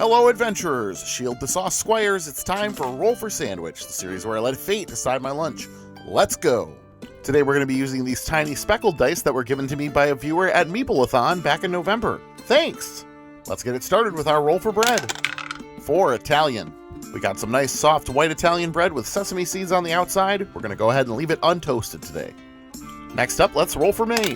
Hello adventurers, Shield the Sauce Squires, it's time for Roll for Sandwich, the series where I let fate decide my lunch. Let's go! Today we're going to be using these tiny speckled dice that were given to me by a viewer at Meeple-a-thon back in November. Thanks! Let's get it started with our roll for bread. 4 Italian. We got some nice soft white Italian bread with sesame seeds on the outside. We're going to go ahead and leave it untoasted today. Next up, let's roll for Maine.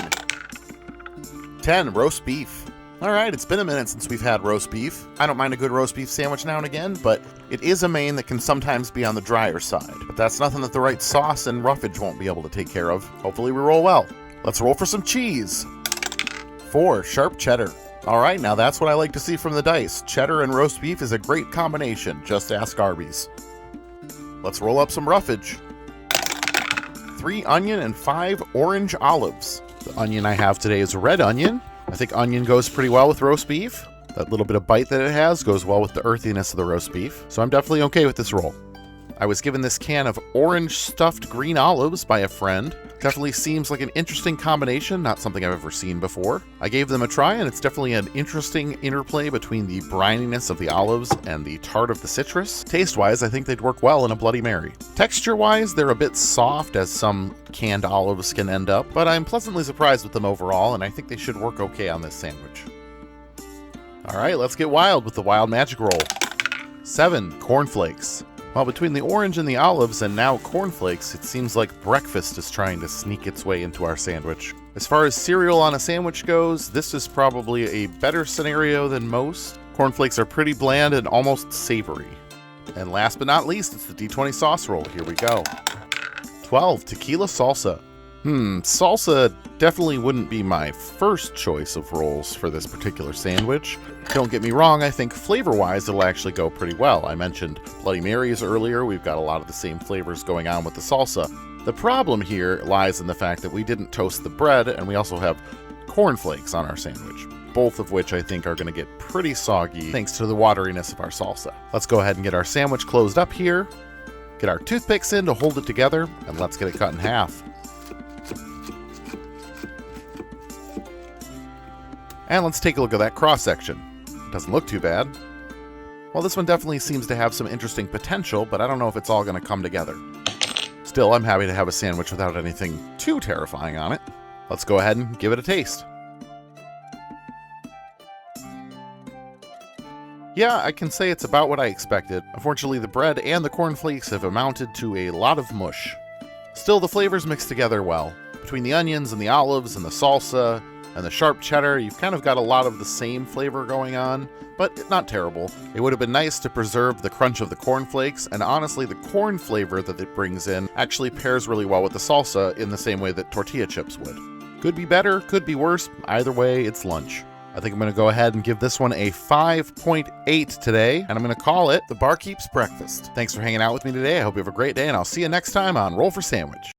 10 Roast beef. Alright, it's been a minute since we've had roast beef. I don't mind a good roast beef sandwich now and again, but it is a main that can sometimes be on the drier side. But that's nothing that the right sauce and roughage won't be able to take care of. Hopefully we roll well. Let's roll for some cheese. 4 Sharp cheddar. Alright, now that's what I like to see from the dice. Cheddar and roast beef is a great combination, just ask Arby's. Let's roll up some roughage. 3 onion and 5 orange olives. The onion I have today is red onion. I think onion goes pretty well with roast beef. That little bit of bite that it has goes well with the earthiness of the roast beef. So I'm definitely okay with this roll. I was given this can of orange stuffed green olives by a friend. Definitely seems like an interesting combination, not something I've ever seen before. I gave them a try and it's definitely an interesting interplay between the brininess of the olives and the tart of the citrus. Taste-wise, I think they'd work well in a Bloody Mary. Texture-wise, they're a bit soft as some canned olives can end up, but I'm pleasantly surprised with them overall and I think they should work okay on this sandwich. Alright, let's get wild with the wild magic roll. 7 cornflakes. Well, between the orange and the olives and now cornflakes, it seems like breakfast is trying to sneak its way into our sandwich. As far as cereal on a sandwich goes, this is probably a better scenario than most. Cornflakes are pretty bland and almost savory. And last but not least, it's the D20 sauce roll. Here we go. 12 Tequila salsa. Salsa definitely wouldn't be my first choice of rolls for this particular sandwich. Don't get me wrong, I think flavor-wise it'll actually go pretty well. I mentioned Bloody Marys earlier, we've got a lot of the same flavors going on with the salsa. The problem here lies in the fact that we didn't toast the bread and we also have cornflakes on our sandwich, both of which I think are going to get pretty soggy thanks to the wateriness of our salsa. Let's go ahead and get our sandwich closed up here, get our toothpicks in to hold it together, and let's get it cut in half. And let's take a look at that cross-section. Doesn't look too bad. Well, this one definitely seems to have some interesting potential, but I don't know if it's all going to come together. Still, I'm happy to have a sandwich without anything too terrifying on it. Let's go ahead and give it a taste. Yeah, I can say it's about what I expected. Unfortunately, the bread and the cornflakes have amounted to a lot of mush. Still, the flavors mix together well. Between the onions and the olives and the salsa and the sharp cheddar, you've kind of got a lot of the same flavor going on, but not terrible. It would have been nice to preserve the crunch of the cornflakes, and honestly, the corn flavor that it brings in actually pairs really well with the salsa in the same way that tortilla chips would. Could be better, could be worse. Either way, it's lunch. I think I'm going to go ahead and give this one a 5.8 today, and I'm going to call it the Barkeep's Breakfast. Thanks for hanging out with me today. I hope you have a great day, and I'll see you next time on Roll for Sandwich.